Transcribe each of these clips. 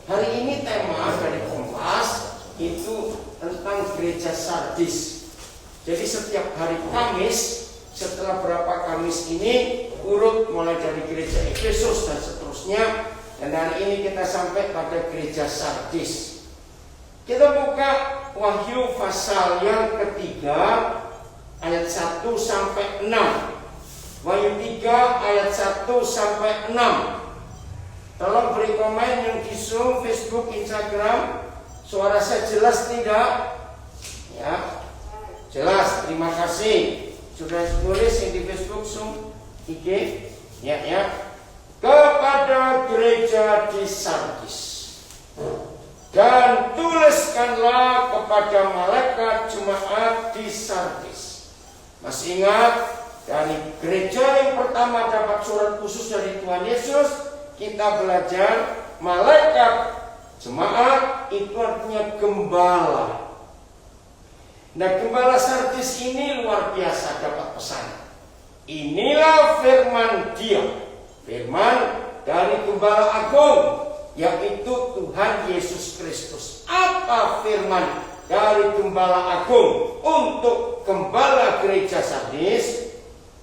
Hari ini tema dari Kompas itu tentang gereja Sardis. Jadi setiap hari Kamis, setelah berapa Kamis ini urut mulai dari gereja Efesus dan seterusnya. Dan hari ini kita sampai pada gereja Sardis. Kita buka Wahyu pasal yang ketiga ayat 1 sampai 6. Wahyu 3 ayat 1 sampai 6. Tolong beri komen yang di Zoom, Facebook, Instagram. Suara saya jelas tidak? Ya, jelas. Terima kasih. Sudah tulis yang di Facebook, Zoom, IG. Ya. Kepada gereja di Sardis. Dan tuliskanlah kepada malaikat jemaat di Sardis. Masih ingat? Dari gereja yang pertama dapat surat khusus dari Tuhan Yesus, kita belajar malaikat jemaat itu artinya gembala. Nah, gembala Sardis ini luar biasa dapat pesan. Inilah firman Dia, firman dari gembala agung, yaitu Tuhan Yesus Kristus. Apa firman dari gembala agung untuk gembala gereja Sardis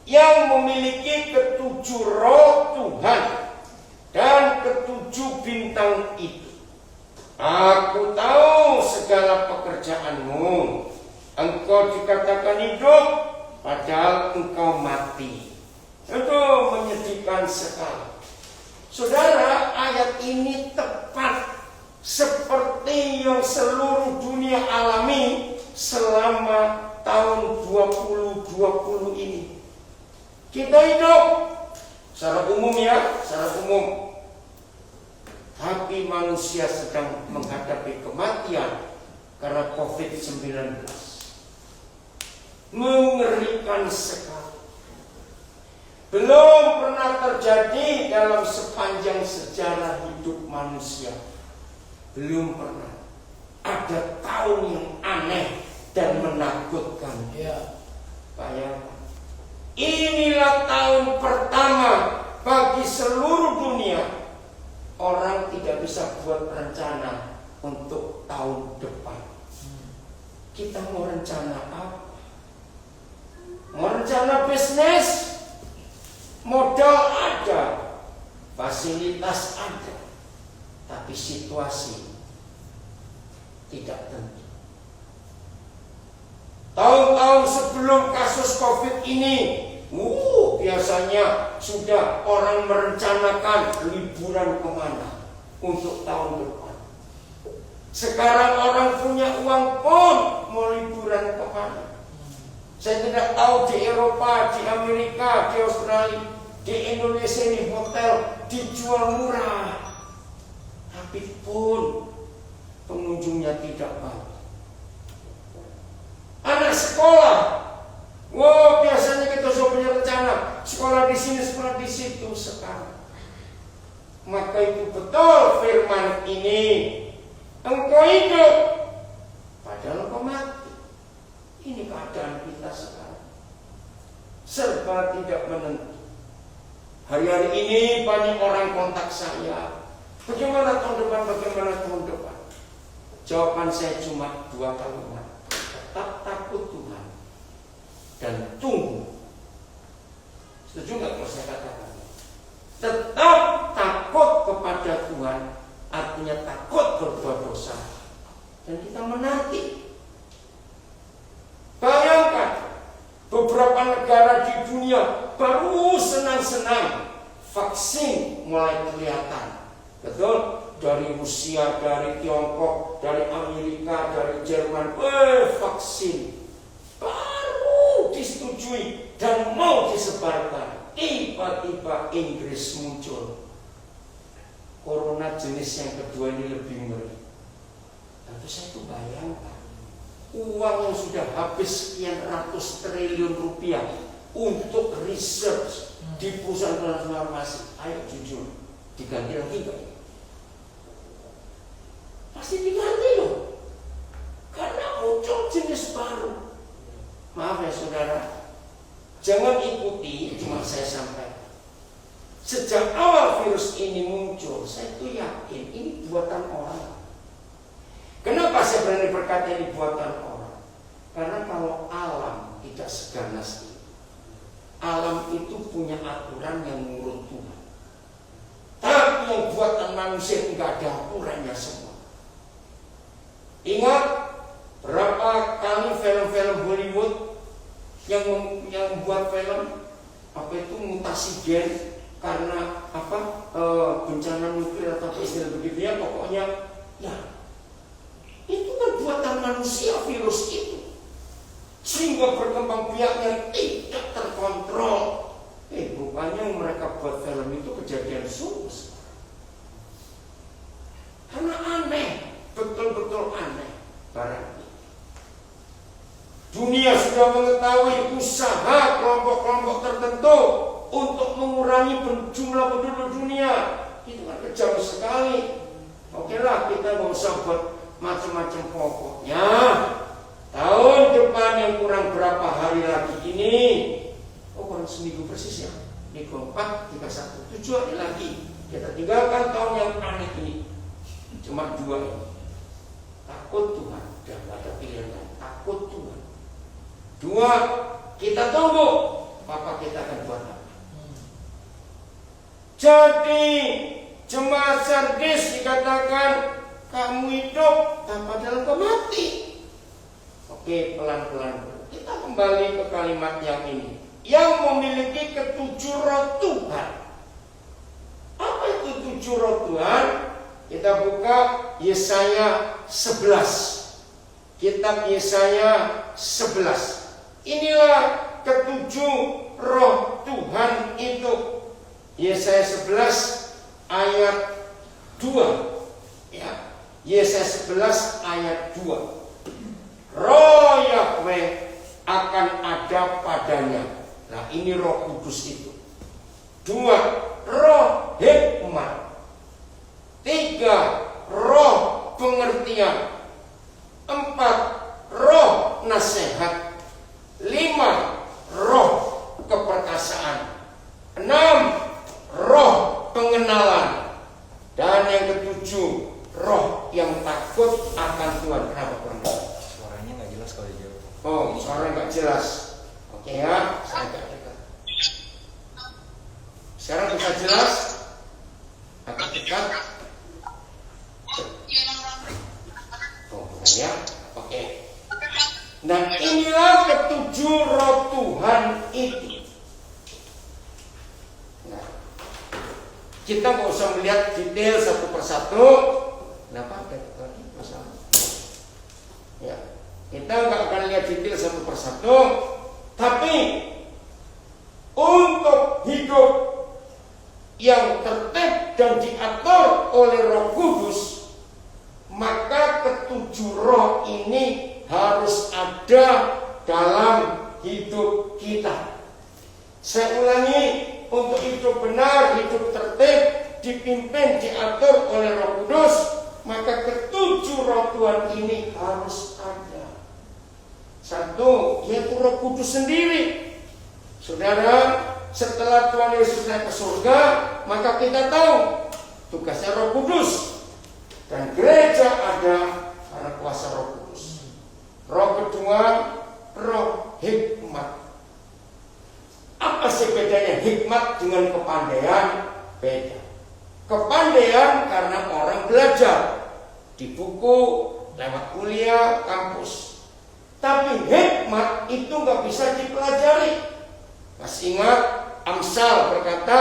yang memiliki ketujuh roh Tuhan dan ketujuh bintang itu? Aku tahu segala pekerjaanmu. Engkau dikatakan hidup, padahal engkau mati. Itu menyedihkan sekali. Saudara, ayat ini tepat seperti yang seluruh dunia alami selama tahun 2020 ini. Kita hidup secara umum ya, secara umum. Tapi manusia sedang menghadapi kematian karena COVID-19. Mengerikan sekali. Belum pernah terjadi dalam sepanjang sejarah hidup manusia. Belum pernah ada tahun yang aneh dan menakutkan. Bayangkan. Inilah tahun pertama bagi seluruh dunia. Orang tidak bisa buat rencana untuk tahun depan. Kita mau rencana apa? Mau rencana bisnis? Modal ada, fasilitas ada, tapi situasi tidak tentu. Tahun-tahun sebelum kasus COVID ini, biasanya sudah orang merencanakan liburan kemana untuk tahun depan. Sekarang orang punya uang pun mau liburan kemana. Saya tidak tahu di Eropa, di Amerika, di Australia, di Indonesia ini hotel dijual murah. Tapi pun pengunjungnya tidak banyak. Anak sekolah, biasanya kita sudah punya rencana sekolah di sini, sekolah di situ. Sekarang, maka itu betul firman ini. Engkau hidup, padahal engkau mati. Ini keadaan kita sekarang. Serba tidak menentu. Hari-hari ini banyak orang kontak saya. Bagaimana tahun depan? Bagaimana tahun depan? Jawaban saya cuma 2 kalimat. Tetap takut Tuhan dan tunggu. Setuju nggak kalau saya katakan? Tetap takut kepada Tuhan, artinya takut berbuat dosa, dan kita menanti. Bayangkan, beberapa negara di dunia baru senang-senang vaksin mulai kelihatan. Betul? Dari Rusia, dari Tiongkok, dari Amerika, dari Jerman, vaksin baru disetujui dan mau disebarkan. Tiba-tiba Inggris muncul. Corona jenis yang kedua ini lebih ngeri. Lalu saya tuh bayangkan, uang yang sudah habis sekian ratus triliun rupiah untuk research di perusahaan farmasi. Ayo jujur, diganti lagi enggak? Pasti diganti loh, karena muncul jenis baru. Maaf ya saudara, jangan ikuti, cuma saya sampaikan. Sejak awal virus ini muncul, saya tuh yakin ini buatan berkata ini buatan orang? Karena kalau alam tidak seganas itu. Alam itu punya aturan yang menurut Tuhan. Tapi yang buatan manusia tidak ada aturannya semua. Ingat berapa kali film-film Hollywood yang buat film apa itu mutasi gen karena bencana nuklir atau istilah begitu ya, pokoknya ya itu kan buatan manusia virus itu, sehingga berkembang biak yang tidak terkontrol. Rupanya yang mereka buat film itu kejadian sungguh karena aneh, betul-betul aneh barang. Dunia sudah mengetahui usaha kelompok-kelompok tertentu untuk mengurangi jumlah penduduk dunia. Itu kan kejam sekali. Oke lah, kita nggak usah buat macam-macam. Pokoknya tahun depan yang kurang berapa hari lagi ini, kurang seminggu persis ya, ini 4, 31, 7 hari lagi kita tinggalkan tahun yang aneh ini. Cuma 2 ini. Takut Tuhan, dan gak ada pilihan lain. Takut Tuhan. 2, kita tunggu Bapak kita akan buat apa. Jadi jemaat Sardis dikatakan kamu hidup tanpa dalam kau mati. Oke, pelan-pelan kita kembali ke kalimat yang ini, yang memiliki ketujuh roh Tuhan. Apa itu 7 roh Tuhan? Kita buka Yesaya 11. Kitab Yesaya 11. Inilah ketujuh roh Tuhan itu. Yesaya 11 ayat 2. Ya. Yesaya 11 ayat 2. Roh Yahweh akan ada padanya. Nah, ini Roh Kudus itu. 2, roh hikmat. 3, roh pengertian. 4, roh nasihat. 5, roh keperkasaan. 6, roh pengenalan. Dan yang ke-7, roh yang takut akan Tuhan. Kenapa kurang? Suaranya nggak jelas kalau dijawab. Oh, suara nggak jelas. Oke ya, saya agak dekat. Sekarang bisa jelas? Agak dekat. Oh, ya. Oke. Nah, inilah ketujuh roh Tuhan itu. Nah, kita nggak usah melihat detail satu persatu. Kenapa? Tadi masalah. Ya, kita nggak akan lihat detail satu persatu. Tapi untuk hidup yang tertib dan diatur oleh Roh Kudus, maka ketujuh roh ini harus ada dalam hidup kita. Saya ulangi, untuk hidup benar, hidup tertib, dipimpin, diatur oleh Roh Kudus, maka ketujuh roh Tuhan ini harus ada. 1, yaitu Roh Kudus sendiri. Saudara, setelah Tuhan Yesus naik ke surga, maka kita tahu tugasnya Roh Kudus, dan gereja ada karena kuasa Roh Kudus. Roh kedua, roh hikmat. Apa sih bedanya hikmat dengan kepandaian? Beda. Kepandaian karena orang belajar di buku, lewat kuliah, kampus. Tapi hikmat itu nggak bisa dipelajari. Masih ingat Amsal berkata,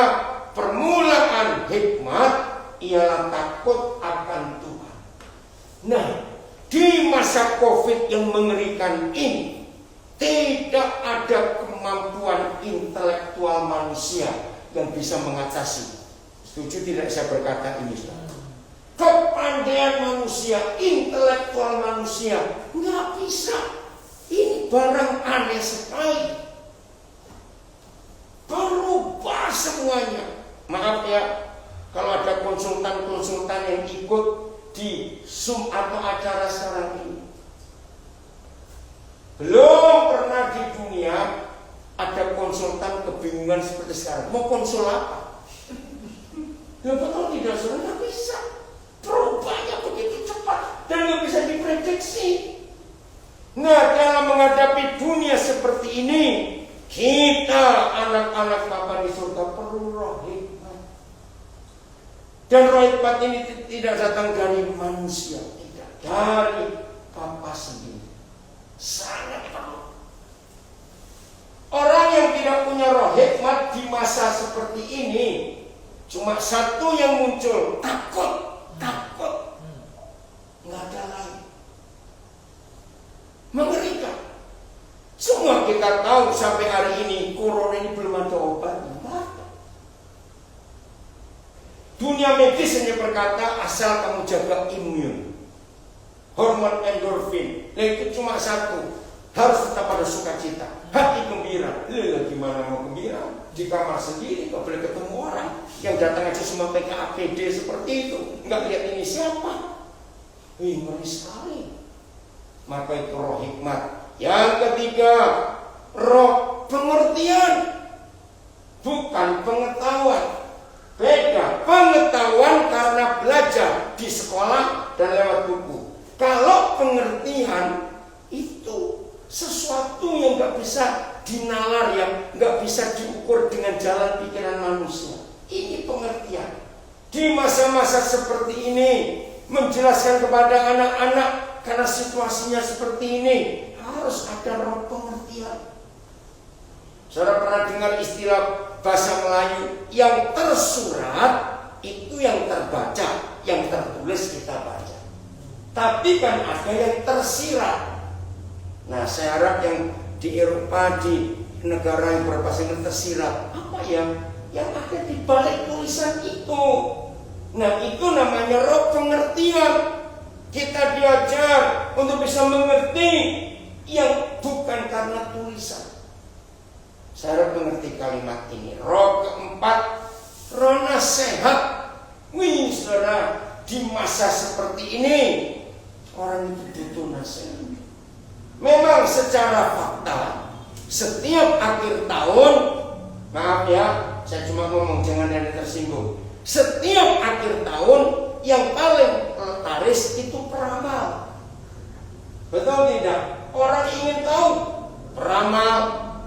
permulaan hikmat ialah takut akan Tuhan. Nah, di masa COVID yang mengerikan ini, tidak ada kemampuan intelektual manusia yang bisa mengatasi. Setuju tidak saya berkata ini? Kepandaian manusia, intelektual manusia nggak bisa. Ini barang aneh sekali. Berubah semuanya. Maaf ya, kalau ada konsultan-konsultan yang ikut di Zoom atau acara sekarang ini, belum pernah di dunia ada konsultan kebingungan seperti sekarang. Mau konsul apa? Ya betul tidak, saudara, nggak bisa. Perubahannya begitu cepat dan nggak bisa diprediksi. ini, kita anak-anak Bapa di surga perlu roh hikmat. Dan roh hikmat ini tidak datang dari manusia, tidak, dari Bapa sendiri. Sangat perlu. Orang yang tidak punya roh hikmat di masa seperti ini, cuma satu yang muncul, takut. Nggak ada lain. Mengerikan. Semua kita tahu sampai hari ini corona ini belum ada obatnya. Dunia medis hanya berkata asal kamu jaga imun, hormon endorfin. Nah itu cuma satu, harus tetap ada sukacita, hati gembira. Gimana mau gembira? Di kamar sendiri, nggak boleh ketemu orang. Yang datang aja semua pakai APD seperti itu, nggak lihat ini siapa. Ngeri sekali. Maka itu roh hikmat. Yang ketiga, roh pengertian, bukan pengetahuan. Beda, pengetahuan karena belajar di sekolah dan lewat buku. Kalau pengertian itu sesuatu yang nggak bisa dinalar, yang nggak bisa diukur dengan jalan pikiran manusia. Ini pengertian. Di masa-masa seperti ini, menjelaskan kepada anak-anak karena situasinya seperti ini, harus ada roh pengertian. Saudara pernah dengar istilah bahasa Melayu, yang tersurat itu yang terbaca, yang tertulis kita baca. Tapi kan ada yang tersirat. Nah, saya harap yang di Eropa, di negara yang berbahasa Inggris tersirat, apa yang ada di balik tulisan itu. Nah, itu namanya roh pengertian. Kita diajar untuk bisa mengerti yang bukan karena tulisan. Saya harap mengerti kalimat ini. Roh keempat, roh nasihat. Wih, saudara, di masa seperti ini orang itu butuh nasihat. Memang secara fakta, setiap akhir tahun, maaf ya, saya cuma ngomong jangan ada tersinggung. Setiap akhir tahun yang paling laris itu peramal. Betul tidak? Orang ingin tahu peramal,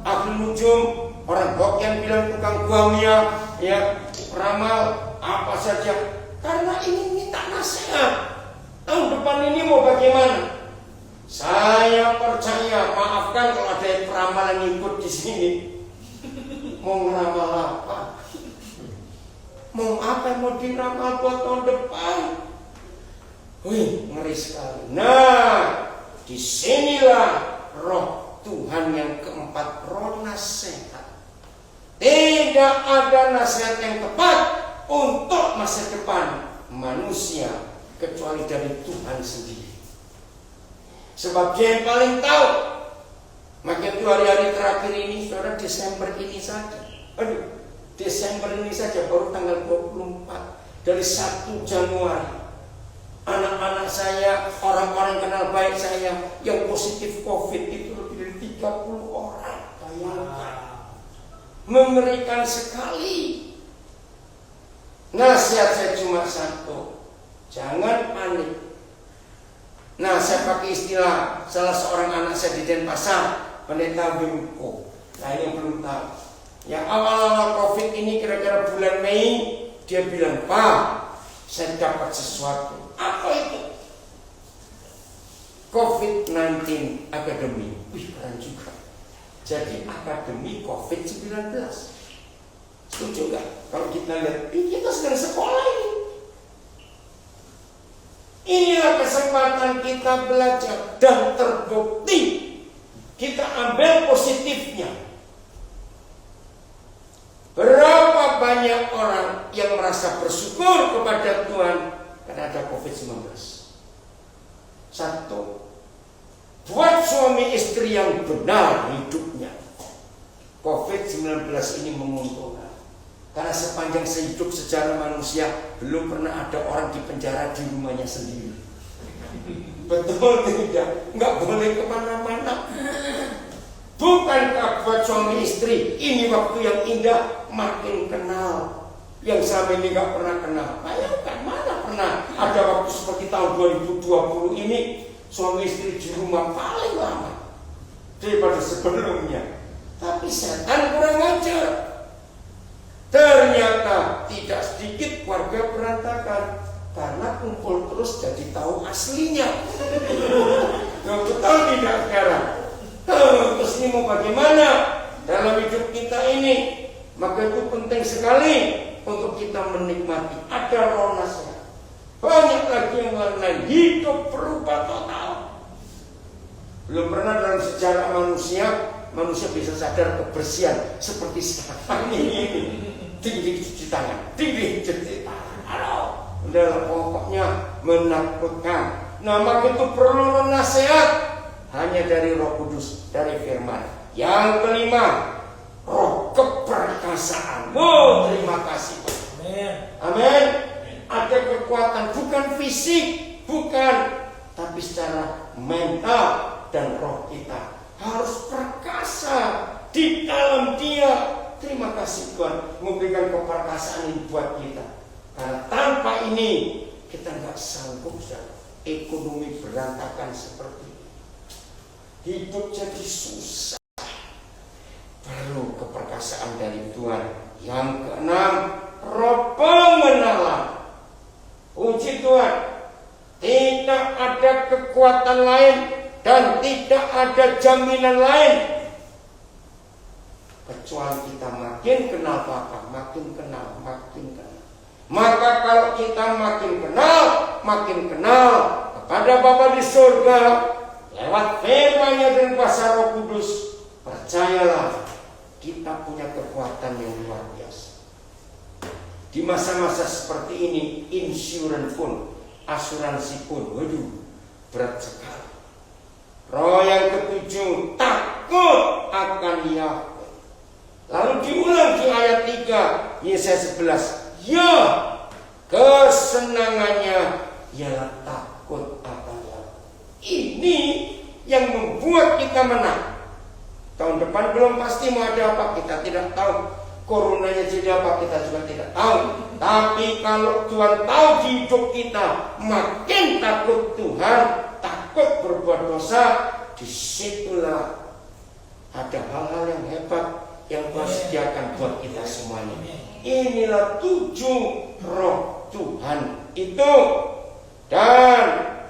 ahli nujum, orang Hokkien bilang tukang guamia, ya, peramal apa saja, karena ingin minta nasihat. Tahun depan ini mau bagaimana? Saya percaya, maafkan kalau ada yang peramal yang ikut di sini. Mau ngeramal apa? Mau apa yang mau diramal buat tahun depan? Wih, ngeri sekali. Nah, disinilah roh Tuhan yang keempat, roh nasihat. Tidak ada nasihat yang tepat untuk masa depan manusia kecuali dari Tuhan sendiri. Sebab Dia yang paling tahu. Maka itu hari-hari terakhir ini, saudara, Desember ini saja. Desember ini saja baru tanggal 24. Dari 1 Januari. Anak-anak saya, orang-orang kenal baik saya yang positif COVID itu lebih dari 30 orang. Bayangkan. Mengerikan sekali. Nasihat saya cuma satu. Jangan panik. Nah, saya pakai istilah salah seorang anak saya di Denpasar, Pendeta Bimko. Nah, ini yang belum tahu. Yang awal-awal COVID ini kira-kira bulan Mei, dia bilang, "Pak, saya dapat sesuatu." Apa itu? COVID-19 Academy. Wih, keren juga. Jadi Akademi COVID-19. Setuju gak? Kalau kita lihat, kita sedang sekolah ini. Inilah kesempatan kita belajar dan terbukti. Kita ambil positifnya. Berapa banyak orang yang merasa bersyukur kepada Tuhan karena ada COVID-19. Satu, buat suami istri yang benar hidupnya, COVID-19 ini menguntungkan. Karena sepanjang sehidup sejarah manusia belum pernah ada orang di penjara di rumahnya sendiri. Betul tidak? Nggak boleh kemana-mana. Bukankah buat suami istri ini waktu yang indah, makin kenal yang selama ini nggak pernah kenal? Bayangkan, mana pernah ada waktu seperti tahun 2020 ini suami istri di rumah paling lama. daripada sebelumnya. Tapi setan kurang ajar. Ternyata tidak sedikit warga berantakan karena kumpul terus jadi tahu aslinya. Betul tidak sekarang? Terus ini mau bagaimana dalam hidup kita ini? Maka itu penting sekali untuk kita menikmati. Ada roh nasihat. Banyak lagi yang lain. Hidup berubah total. Belum pernah dalam sejarah manusia bisa sadar kebersihan seperti sekarang ini. Tinggi cuci tangan, tinggi cuci tangan. Halo, udah pokoknya menakutkan. Nah, maka itu perlu nasihat hanya dari Roh Kudus, dari Firman. Yang kelima, roh keperkasaan. Oh, terima kasih. Amin. Ada kekuatan bukan fisik, bukan, tapi secara mental dan roh kita harus perkasa di dalam Dia. Terima kasih Tuhan memberikan keperkasaan ini buat kita. Karena tanpa ini kita nggak sanggup. Ekonomi berantakan seperti ini. Hidup jadi susah. Perlu keperkasaan dari Tuhan. Yang keenam, roh pengenalan. Puji Tuhan, tidak ada kekuatan lain dan tidak ada jaminan lain kecuali kita makin kenal Bapa, makin kenal. Maka kalau kita makin kenal kepada Bapa di surga lewat firman-Nya dan kuasa Roh Kudus, percayalah kita punya kekuatan yang luar biasa. Di masa-masa seperti ini, asuransi pun, berat sekali. Roh yang ketujuh, takut akan Yahweh. Lalu diulang di ayat 3 Yesaya 11. Ya, kesenangannya ialah takut akan Yahweh. Ini yang membuat kita menang. Tahun depan belum pasti mau ada apa, kita tidak tahu. Coronanya jadi apa kita juga tidak tahu. Tapi kalau Tuhan tahu di hidup kita, makin takut Tuhan, takut berbuat dosa, disitulah ada hal-hal yang hebat yang Tuhan sediakan buat kita semuanya. Inilah 7 roh Tuhan itu. Dan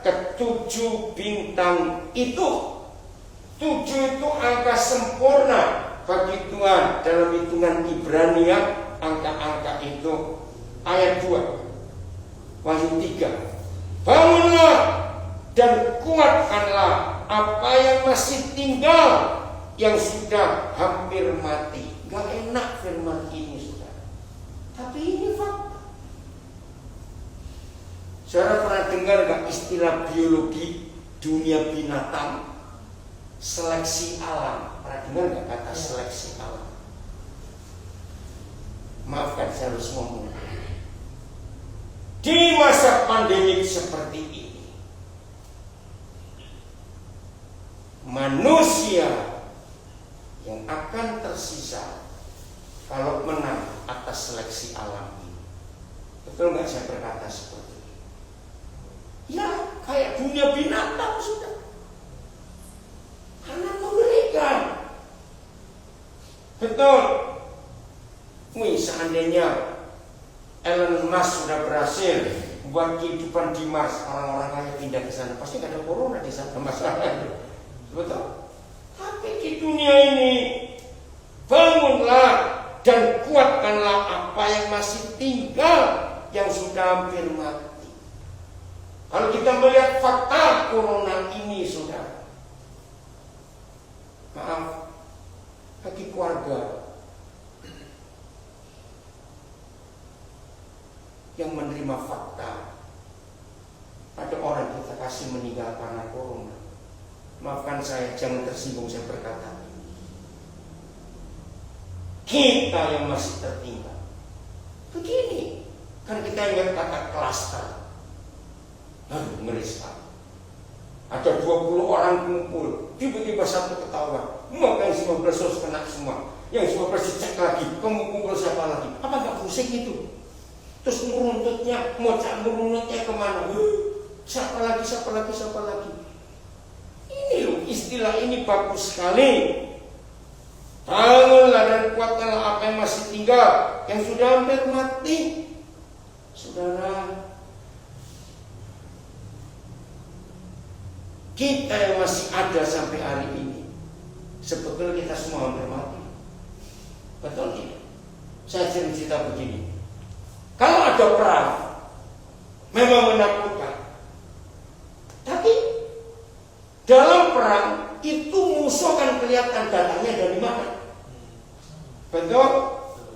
ke-7 bintang itu. 7 itu angka sempurna bagi Tuhan. Dalam hitungan Ibrani, angka-angka itu. Ayat 2 Wahyu 3. Bangunlah dan kuatkanlah apa yang masih tinggal, yang sudah hampir mati. Gak enak firman ini, saudara, tapi ini fakta. Saudara pernah dengar gak istilah biologi dunia binatang? Seleksi alam. Pernah dengar gak kata seleksi alam? Maafkan saya harus ngomong. Di masa pandemi seperti ini, manusia yang akan tersisa kalau menang atas seleksi alam ini. Betul gak saya berkata seperti ini? Ya, kayak dunia binatang sudah. Karena mengerikan. Betul. Seandainya Elon Musk sudah berhasil buat kehidupan di Mars, orang-orang kaya pindah ke sana, pasti gak ada corona di sana masalahnya. Betul. Tapi di dunia ini, bangunlah dan kuatkanlah apa yang masih tinggal, yang sudah hampir mati. Kalau kita melihat fakta corona ini, saudara, maaf, bagi keluarga yang menerima fakta ada orang kita kasih meninggal karena corona, maafkan saya, jangan tersinggung saya berkata ini. Kita yang masih tertinggal. Begini, kan kita ingat kata klaster. Ngeri sekali. Ada 20 orang kumpul, tiba-tiba satu ketahuan, maka yang 15 harus kena semua. Yang 15 dicek lagi, kamu kumpul siapa lagi? Apa gak pusing itu? Terus meruntutnya, mau merunutnya kemana? Siapa lagi? Ini loh, istilah ini bagus sekali. Bangunlah dan kuatkanlah apa yang masih tinggal, yang sudah hampir mati. Saudara, kita yang masih ada sampai hari ini, sebetulnya kita semua hampir mati. Betul tidak? Saya cerita begini. Kalau ada perang, memang menakutkan. Tapi dalam perang itu musuh kan kelihatan datangnya dari mana. Betul?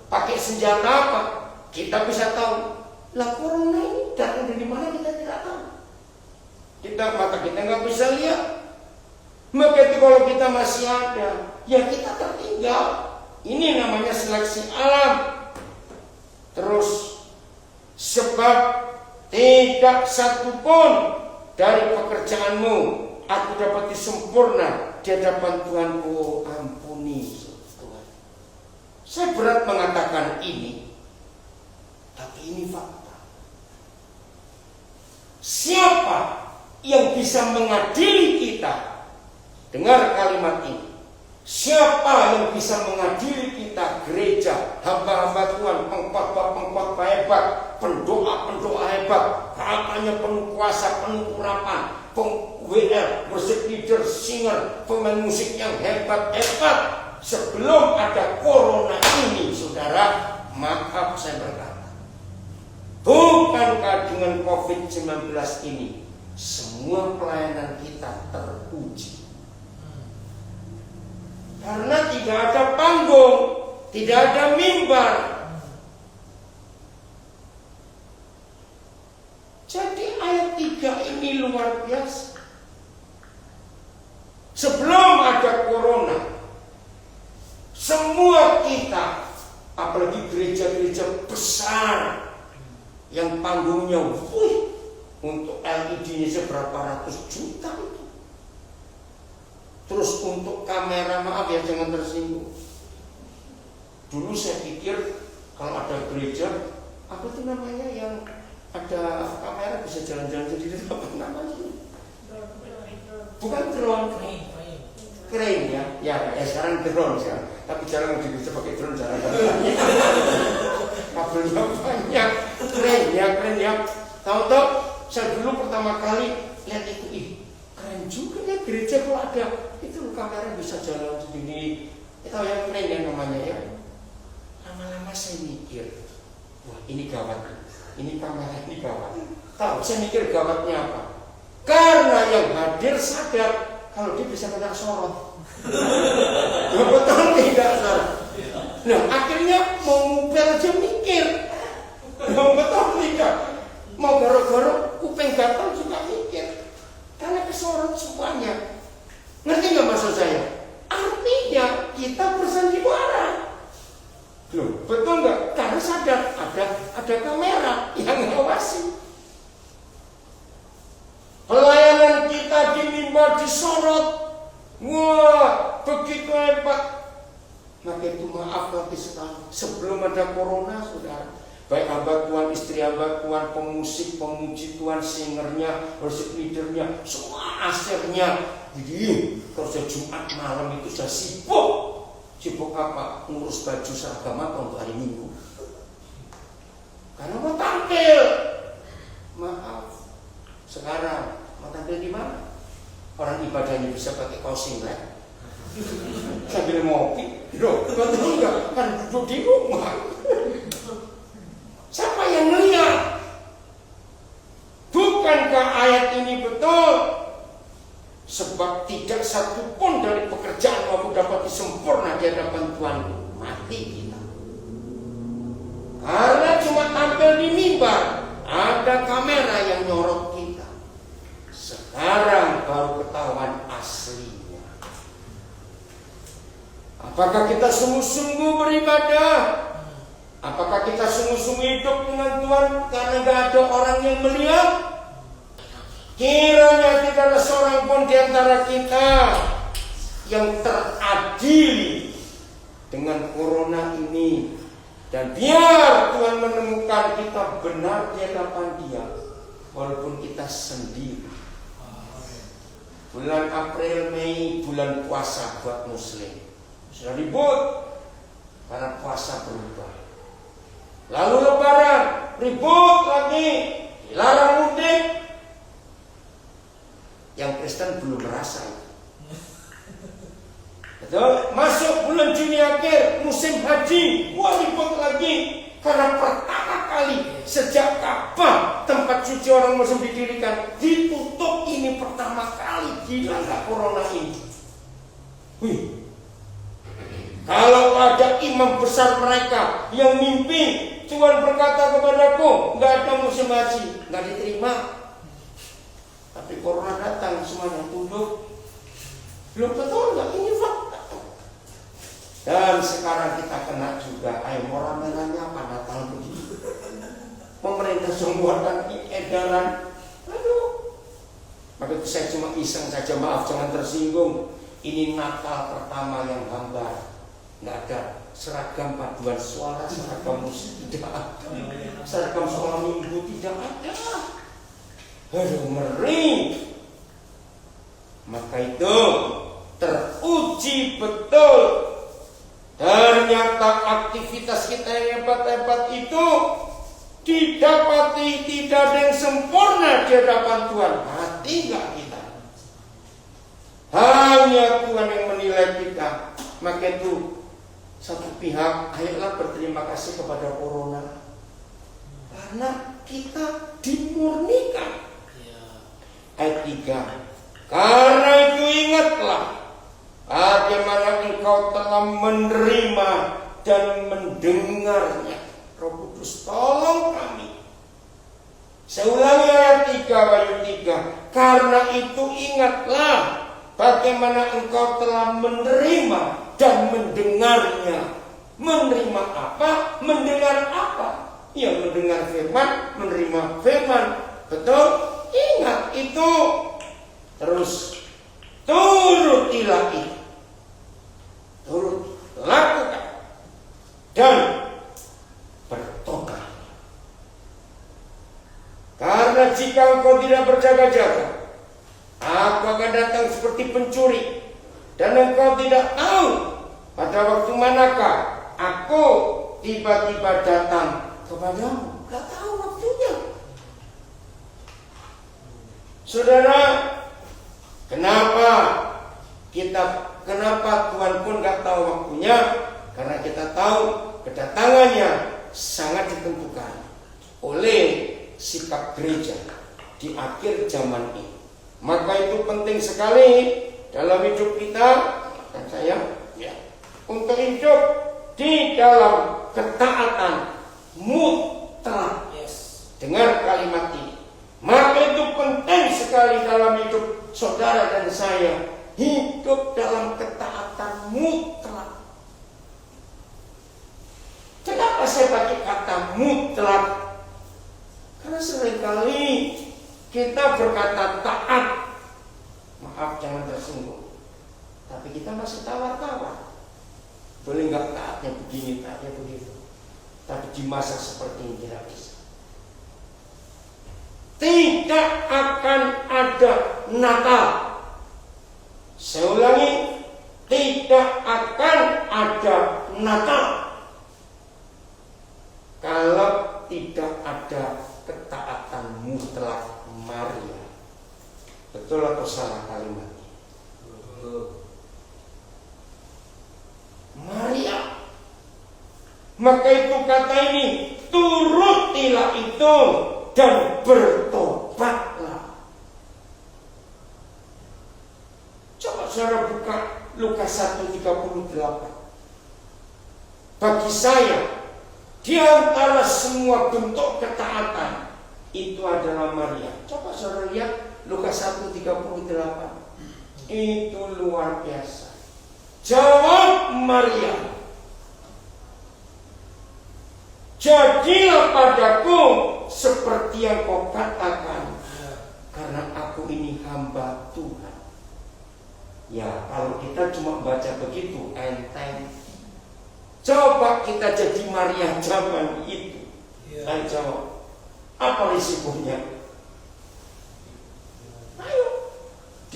Pakai senjata apa? Kita bisa tahu. Lah corona ini datang dari mana kita tidak tahu. Mata kita nggak bisa lihat. Maka itu kalau kita masih ada, ya kita tertinggal. Ini namanya seleksi alam. Terus sebab tidak satupun dari pekerjaanmu aku dapat sempurna di hadapan Tuhanku. Ampuni Tuhan. Saya berat mengatakan ini, tapi ini fakta. Siapa yang bisa mengadili kita? Dengar kalimat ini. Siapa yang bisa mengadili kita? Gereja, hamba-hamba Tuhan, pengkhotbah hebat, pendoa hebat, katanya penuh kuasa, penuh urapan, WR, worship leader, singer, pemain musik yang hebat-hebat. Sebelum ada corona ini, saudara, maaf saya berkata, bukankah dengan COVID-19 ini semua pelayanan kita teruji? Karena tidak ada panggung, tidak ada mimbar. Jadi ayat 3 ini luar biasa. Sebelum ada corona, semua kita, apalagi gereja-gereja besar yang panggungnya untuk LED-nya seberapa ratus juta itu. Terus untuk kamera, maaf ya jangan tersinggung. Dulu saya pikir kalau ada gereja, apa itu namanya yang ada kamera bisa jalan-jalan sendiri, apa namanya? Bukan drone, crane ya. Ya sekarang drone sekarang. Tapi jarang bisa pakai drone, jarang. Kabelnya banyak, crane ya. Tahu-tahu saya dulu pertama kali lihat itu, keren juga ya gereja kalau ada itu kamera bisa jalan sendiri. Tahu yang keren ya namanya ya. Lama-lama saya mikir, wah ini gawat, ini kamera ini gawat. Tahu saya mikir gawatnya apa? Karena yang hadir sadar kalau dia bisa kena sorot. Betul tidak sorot. Nah akhirnya mau ngupel aja mikir, betul tidak. Mau garuk-garuk kuping gatal juga mikir. Karena kesorot semuanya. Ngerti nggak maksud saya? Artinya kita bersandiwara. Loh, betul nggak? Karena sadar ada kamera yang ngawasi. Pelayanan kita di mimbar disorot. Wah, begitu hebat. Maka itu maaf lagi sekali. Sebelum ada corona, saudara, baik hamba Tuhan, istri hamba Tuhan, pemusik, pemuji Tuhan, singernya, worship leadernya, semua asernya. Jadi kerja Jumat malam itu sudah sibuk. Sibuk apa? Ngurus baju seragam apa untuk hari Minggu. Karena mau tampil. Maaf. Sekarang mau tampil di mana? Orang ibadahnya bisa pakai kaos singlet sambil ngopi. Loh, betul enggak? Kan duduk di rumah. Siapa yang melihat? Bukankah ayat ini betul? Sebab tidak satupun dari pekerjaan aku dapat disempurna di hadapan Tuhanku. Mati kita. Karena cuma tampil di mimbar, ada kamera yang nyorot kita. Sekarang baru ketahuan aslinya. Apakah kita sungguh-sungguh beribadah? Apakah kita sungguh-sungguh hidup dengan Tuhan karena gak ada orang yang melihat? Kiranya tidak ada seorang pun di antara kita yang teradili dengan corona ini. Dan biar Tuhan menemukan kita benar di hadapan Dia, walaupun kita sendiri. Bulan April, Mei, bulan puasa buat Muslim. Sudah ribut karena puasa berubah. Lalu Lebaran, ribut lagi, dilarang mudik. Yang Kristen belum merasa. Betul? Masuk bulan Juni akhir, musim haji, wah ribut lagi. Karena pertama kali sejak Ka'bah tempat suci orang Muslim didirikan ditutup, ini pertama kali. Gila nggak corona ini? Wih. Kalau ada imam besar mereka yang mimpi, Tuhan berkata kepadaku, nggak ada musim haji, nggak diterima. Tapi corona datang, semuanya tunduk. Belum betul nggak? Ini fakta. Dan sekarang kita kena juga. Ayo moral-moralnya apa Natal begini? Pemerintah sembuhkan edaran. Aduh. Maka itu saya cuma iseng saja, maaf jangan tersinggung. Ini Natal pertama yang hambar. Nggak ada seragam paduan suara, seragam musik tidak ada, seragam sekolah minggu tidak ada. Aduh, ngeri. Maka itu teruji betul. Ternyata aktivitas kita yang hebat-hebat itu didapati tidak ada yang sempurna di hadapan Tuhan. Hati nggak kita? Hanya Tuhan yang menilai kita. Maka itu satu pihak, ayolah berterima kasih kepada corona karena kita dimurnikan. Ayat 3. Karena itu ingatlah bagaimana engkau telah menerima dan mendengarnya. Roh Kudus tolong kami. Saya ulangi ayat 3 ayat 3. Karena itu ingatlah bagaimana engkau telah menerima dan mendengarnya. Menerima apa? Mendengar apa? Ya, mendengar firman, menerima firman. Betul? Ingat itu. Terus turutilah itu. Turut lakukan dan bertobat. Karena jika engkau tidak berjaga-jaga, aku akan datang seperti pencuri, dan engkau tidak tahu pada waktu manakah aku tiba-tiba datang kepadamu. Gak tahu waktunya. Saudara, kenapa Tuhan pun gak tahu waktunya? Karena kita tahu kedatangannya sangat ditentukan oleh sikap gereja di akhir zaman ini. Maka itu penting sekali dalam hidup kita, dan saya untuk hidup di dalam ketaatan mutlak. Dengar kalimat ini. Maka itu penting sekali dalam hidup saudara dan saya, hidup dalam ketaatan mutlak. Kenapa saya pakai kata mutlak? Karena seringkali kita berkata taat, maaf jangan tersinggung, tapi kita masih tawar-tawar. Boleh nggak taatnya begini, taatnya begitu. Tapi di masa seperti ini tidak bisa. Tidak akan ada Natal. Saya ulangi, tidak akan ada Natal kalau tidak ada ketaatan mutlak Maria. Betul atau salah kalimat? Maria. Maka itu kata ini, turutilah itu dan bertobatlah. Coba saudara buka Lukas 1:38. Bagi saya, di antara semua bentuk ketaatan itu adalah Maria. Coba saudara lihat Lukas 1:38. Itu luar biasa. Jawab Maria, jadilah padaku seperti yang kau katakan, karena aku ini hamba Tuhan. Ya, kalau kita cuma baca begitu enteng. Coba kita jadi Maria zaman itu. Ayo jawab, apa risikonya? Ayo,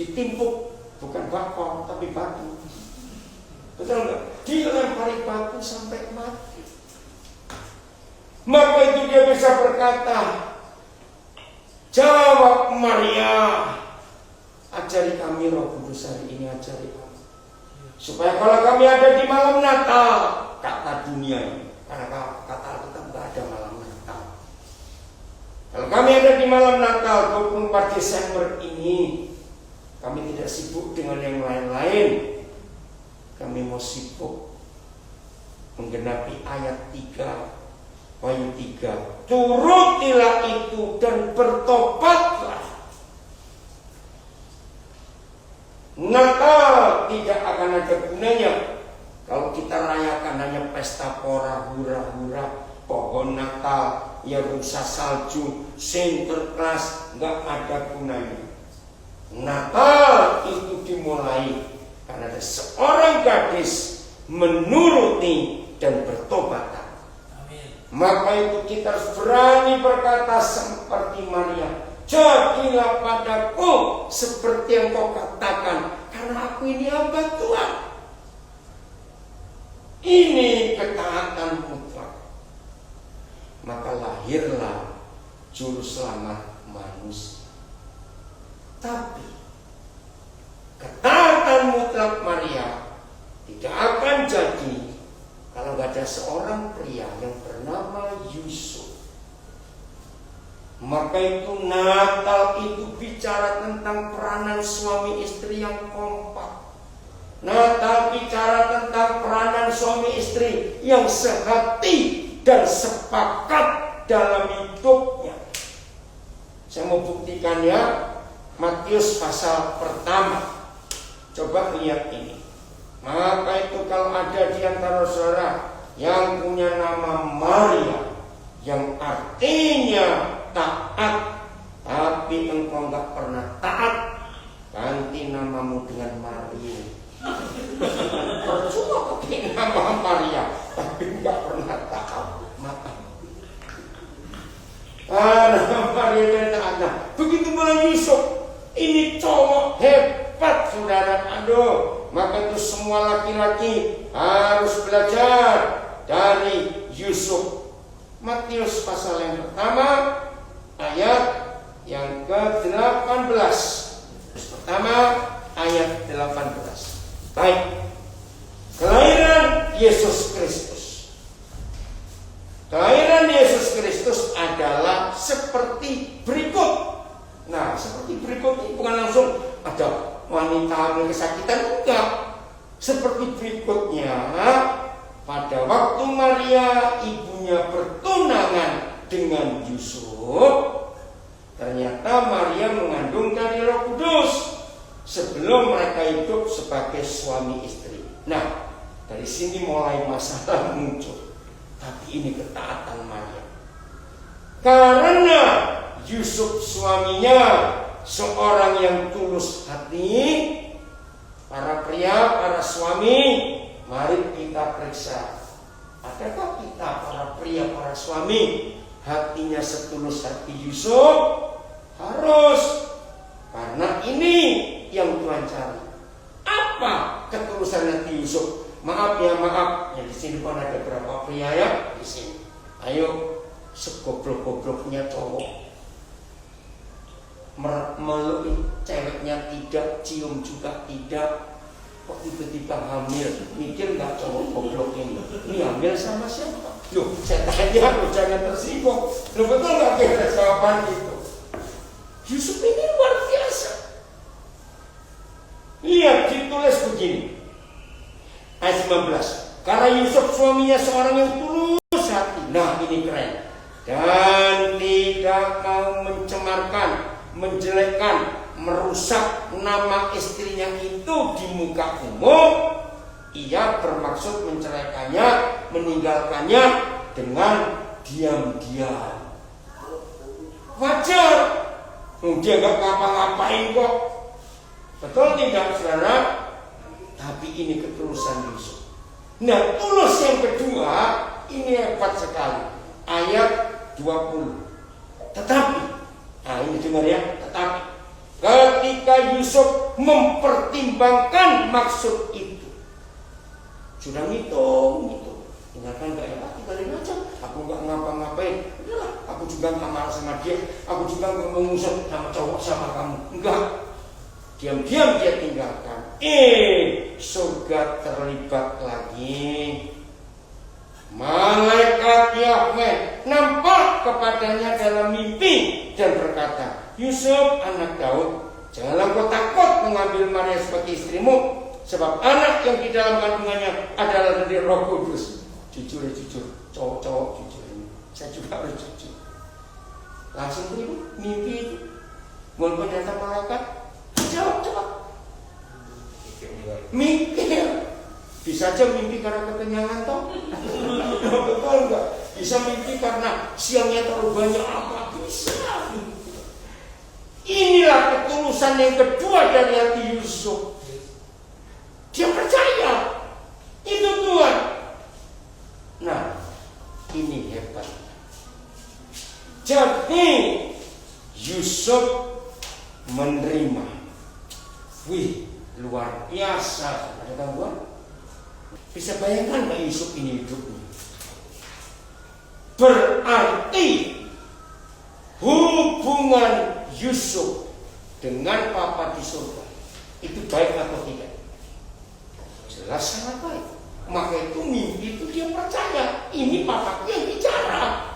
ditimpuk, bukan bakor tapi batu. Betul nggak? Dilempari batu sampai mati. Maka itu dia bisa berkata, jawab Maria, ajari kami Roh Kudus hari ini, ajari kami. Supaya kalau kami ada di malam Natal, kata dunia ini, karena kata Alkitab nggak ada malam Natal. Kalau kami ada di malam Natal 24 Desember ini, kami tidak sibuk dengan yang lain-lain. Kami mau sibuk menggenapi ayat 3, Wahyu 3. Turutilah itu dan bertobatlah. Natal tidak akan ada gunanya kalau kita rayakan hanya pesta pora, hura-hura, pohon Natal, ya rusa salju, Sinterklas, nggak ada gunanya. Natal itu dimulai karena ada seorang gadis menuruti dan bertobat. Maka itu kita harus berani berkata seperti Maria, jadilah padaku seperti yang kau katakan, karena aku ini hamba Tuhan. Ini ketaatan mutlak. Maka lahirlah juru selamat manusia. Tapi ketaatan mutlak Maria tidak akan jadi kalau gak ada seorang pria yang bernama Yusuf. Maka itu Natal itu bicara tentang peranan suami istri yang kompak. Natal bicara tentang peranan suami istri yang sehati dan sepakat dalam hidupnya. Saya mau buktikan ya. Matius pasal pertama. Coba lihat ini. Maka itu kalau ada di antara saudara yang punya nama Maria, yang artinya taat, tapi engkau nggak pernah taat, ganti namamu dengan Maria. Percuma pakai nama Maria, tapi nggak pernah taat. Maka nama Maria dan taat. Begitu pula Yusuf. Ini cowok hebat, saudara. Aduh, maka itu semua laki-laki harus belajar dari Yusuf. Matius pasal yang pertama, ayat yang ke-18. Pertama, ayat 18. Baik. Kelahiran Yesus Kristus. Kelahiran Yesus Kristus adalah seperti berikut. Nah, seperti berikut ini bukan langsung ada wanita hamil kesakitan, enggak. Seperti berikutnya, pada waktu Maria ibunya bertunangan dengan Yusuf, ternyata Maria mengandung dari Roh Kudus sebelum mereka hidup sebagai suami istri. Nah, dari sini mulai masalah muncul. Tapi ini ketaatan Maria. Karena Yusuf suaminya seorang yang tulus hati. Para pria, para suami, mari kita periksa. Adakah kita para pria, para suami hatinya setulus hati Yusuf? Harus. Karena ini yang Tuhan cari. Apa ketulusan hati Yusuf? Maaf ya, maaf. Ya di sini kan ada berapa pria ya di sini. Ayo, segoblok-gobloknya cowok meluk ceweknya tidak, cium juga tidak, kok tiba-tiba hamil. Mikir nggak cowok goblok ini hamil sama siapa? Loh, saya tanya, loh, jangan tersinggung. Loh, betul nggak kira jawaban itu? Yusuf ini luar biasa. Lihat, ditulis begini, ayat 19. Karena Yusuf suaminya seorang yang tulus hati. Nah, ini keren. Dan tidak mau mencemarkan, menjelekkan, merusak nama istrinya itu di muka umum. Ia bermaksud menceraikannya, meninggalkannya dengan diam-diam. Wajar, dia gak ngapa-ngapain kok. Betul tidak, saudara? Tapi ini ketulusan Yusuf. Nah, tulus yang kedua ini hebat sekali. Ayat 20. Tetapi, nah ini dengar ya, tetapi Ketika Yusuf mempertimbangkan maksud itu, sudah ngitung, tinggalkan gak enak, tinggalin aja. Aku gak ngapa-ngapain, udahlah, aku juga gak marah sama dia, aku juga gak mengusut sama cowok sama kamu. Enggak, diam-diam dia tinggalkan. Surga terlibat lagi. Malaikat Yahweh nampak kepadanya dalam mimpi dan berkata, Yusuf anak Daud, janganlah kau takut mengambil Maria sebagai istrimu, sebab anak yang di dalam kandungannya adalah dari Roh Kudus. Jujur, cowok-cowok jujur ini. Saya juga harus jujur. Langsung terima mimpi itu. Walaupun datang malaikat, jawab. Mikir. Bisa aja mimpi karena kekenyangan toh. Betul enggak? Bisa mimpi karena siangnya terlalu banyak apa? Bisa. Inilah ketulusan yang kedua dari hati Yusuf. Dia percaya itu Tuhan. Nah, ini hebat. Jadi Yusuf menerima. Wih, luar biasa. Ada gangguan? Bisa bayangkan Mbak Yusuf ini hidupnya. Berarti hubungan Yusuf dengan Papa di surga itu baik atau tidak? Jelas sangat baik. Maka itu mimpi itu dia percaya ini papaku yang bicara.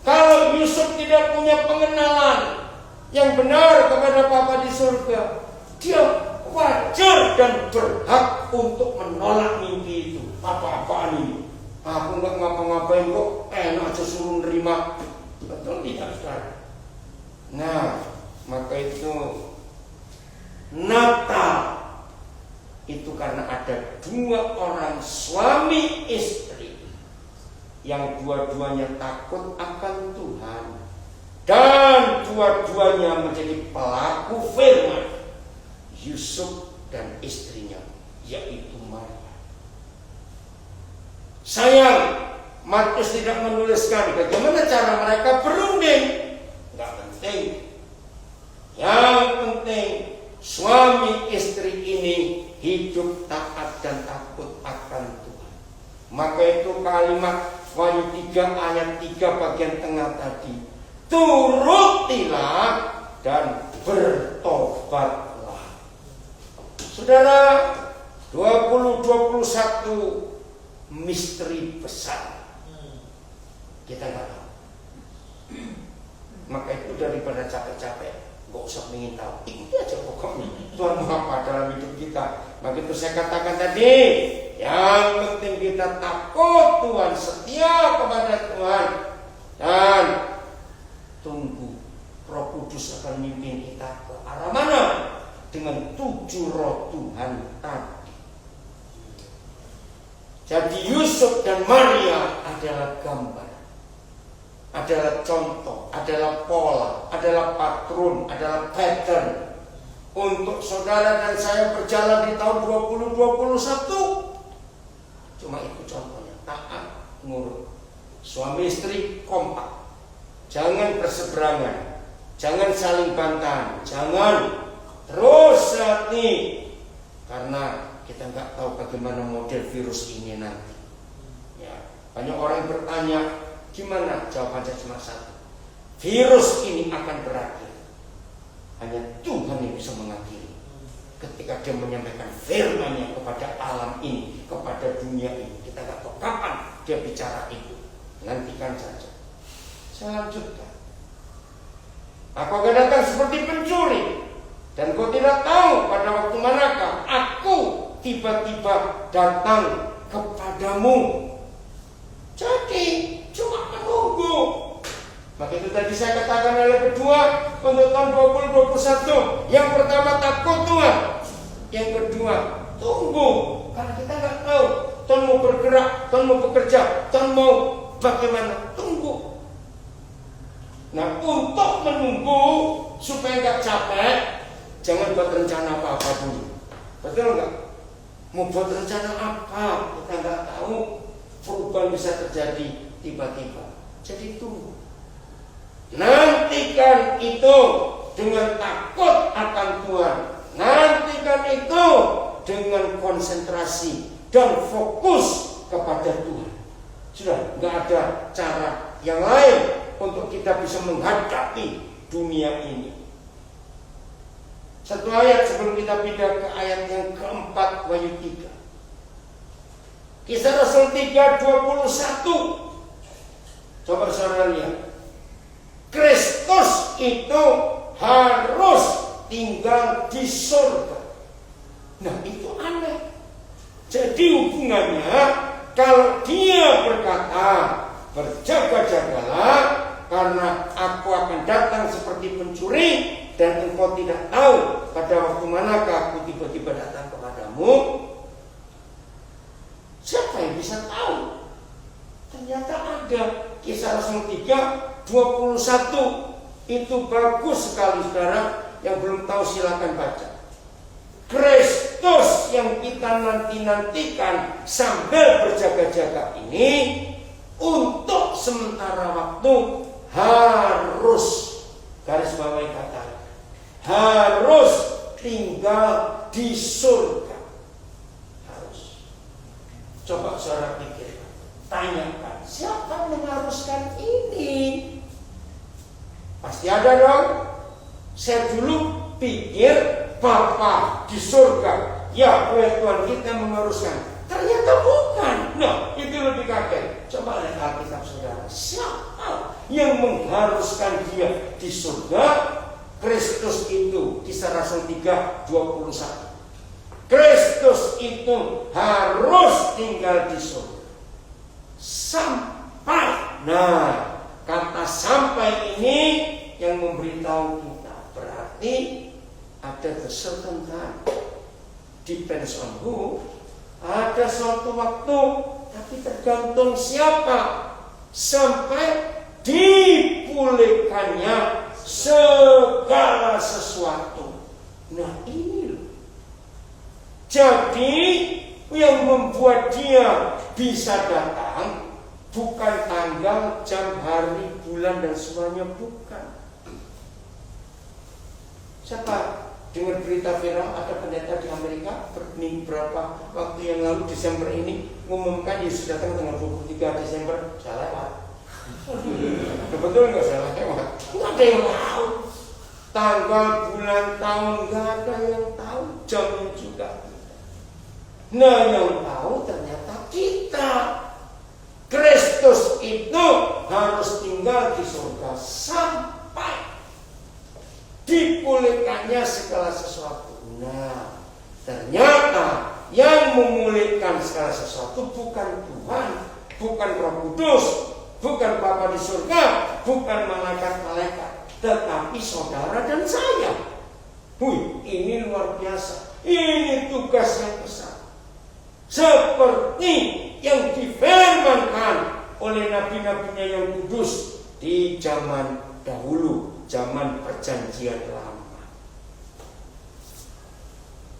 Kalau Yusuf tidak punya pengenalan yang benar kepada Papa di surga, dia wajar dan berhak untuk menolak mimpi itu. Apa-apaan ini? Aku nggak ngapa-ngapain kok, enak aja suruh nerima. Betul tidak, saudara? Nah, maka itu Natal itu karena ada dua orang suami istri yang dua-duanya takut akan Tuhan dan dua-duanya menjadi pelaku firman. Yusuf dan istrinya, yaitu Maria. Sayang, Markus tidak menuliskan bagaimana cara mereka berunding. Tidak penting. Yang penting suami istri ini hidup taat dan takut akan Tuhan. Maka itu kalimat Wahyu 3 ayat 3 bagian tengah tadi, turutilah dan bertobat. Saudara, 2021 misteri besar. Kita nggak tahu. Maka itu daripada capek-capek, nggak usah ingin tahu. Ikuti aja pokoknya. Tuhan mau apa dalam hidup kita. Maka itu saya katakan tadi, yang penting kita takut Tuhan, setia kepada Tuhan, dan tunggu Roh Kudus akan memimpin kita ke arah mana? Dengan 7 roh Tuhan tadi. Jadi Yusuf dan Maria adalah gambar, adalah contoh, adalah pola, adalah patron, adalah pattern untuk saudara dan saya berjalan di tahun 2021. Cuma itu contohnya, taat, nurut, suami istri kompak, jangan berseberangan, jangan saling bantahan, jangan terus hati, karena kita nggak tahu bagaimana model virus ini nanti. Ya, banyak orang yang bertanya, gimana? Jawabannya cuma satu: virus ini akan berakhir. Hanya Tuhan yang bisa mengakhiri. Ketika Dia menyampaikan firman-Nya kepada alam ini, kepada dunia ini, kita nggak tahu kapan Dia bicara itu. Nantikan saja. Saya lanjutkan. Aku akan datang seperti pencuri. Dan kau tidak tahu pada waktu manakah aku tiba-tiba datang kepadamu. Jadi cuma menunggu. Maka itu tadi saya katakan oleh kedua untuk tahun 2021. Yang pertama takut Tuhan. Yang kedua tunggu. Karena kita nggak tahu Tuhan mau bergerak, Tuhan mau bekerja, Tuhan mau bagaimana. Tunggu. Nah, untuk menunggu supaya nggak capek, jangan buat rencana apa-apa dulu. Betul nggak? Mau buat rencana apa? Kita nggak tahu. Perubahan bisa terjadi tiba-tiba. Jadi tunggu. Nantikan itu dengan takut akan Tuhan. Nantikan itu dengan konsentrasi dan fokus kepada Tuhan. Sudah, nggak ada cara yang lain untuk kita bisa menghadapi dunia ini. Satu ayat sebelum kita pindah ke ayat yang keempat, Wahyu 3. Kisah Rasul 3:21. Coba saudara lihat. Kristus itu harus tinggal di surga. Nah, itu aneh. Jadi hubungannya, kalau dia berkata, berjaga-jagalah, karena aku akan datang seperti pencuri, dan engkau tidak tahu pada waktu manakah aku tiba-tiba datang kepadamu. Siapa yang bisa tahu? Ternyata ada. Kisah Rasul 3:21. Itu bagus sekali, saudara. Yang belum tahu silakan baca. Kristus yang kita nanti-nantikan sambil berjaga-jaga ini, untuk sementara waktu harus, garis bawahi kata, harus tinggal di surga. Harus. Coba saudara pikir, tanyakan, siapa mengharuskan ini? Pasti ada dong. Saya dulu pikir Bapa di surga, ya oleh Tuhan kita mengharuskan. Ternyata bukan. Nah, itu lebih kaget. Coba lihat Alkitab saudara. Siapa yang mengharuskan dia di surga? Kristus itu. Kisah Rasul 3:21. Kristus itu harus tinggal di surga sampai. Nah, kata sampai ini yang memberitahu kita, berarti ada certain time, depends on who. Ada suatu waktu, tapi tergantung siapa, sampai dipulihkannya segala sesuatu. Nah ini loh. Jadi yang membuat dia bisa datang bukan tanggal, jam, hari, bulan dan semuanya, bukan. Siapa dengar berita viral ada pendeta di Amerika beberapa waktu yang lalu, Desember ini, mengumumkan dia sudah datang tanggal 23 Desember. Saya lewat. Betul nggak saya lewat? Nggak ada yang tahu. Tanggal, bulan, tahun nggak ada yang tahu. Jamnya juga. Nah yang tahu ternyata kita. Kristus itu harus tinggal di surga sampai dipulihkannya segala sesuatu. Nah, ternyata yang memulihkan segala sesuatu bukan Tuhan, bukan Roh Kudus, bukan Bapa di surga, bukan malaikat-malaikat, tetapi saudara dan saya. Ini luar biasa. Ini tugas yang besar. Seperti yang difirmankan oleh nabi-nabinya yang kudus di zaman dahulu, zaman perjanjian lama.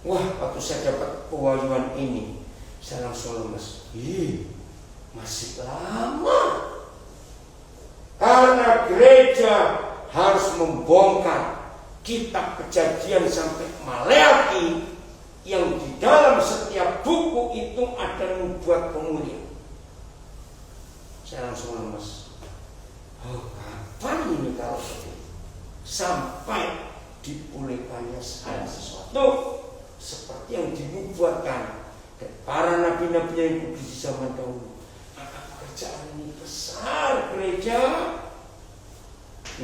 Wah, waktu saya dapat pewahyuan ini, saya langsung lemes. Masih lama. Karena gereja harus membongkar kitab Kejadian sampai Maleaki, yang di dalam setiap buku itu ada nubuat pemulihan. Saya langsung lemes. Kapan ini kalau begitu? Sampai dipulihkannya segala sesuatu seperti yang dinubuatkan dan para nabi-nabi yang kudus di zaman dahulu. Pekerjaan ini besar gereja.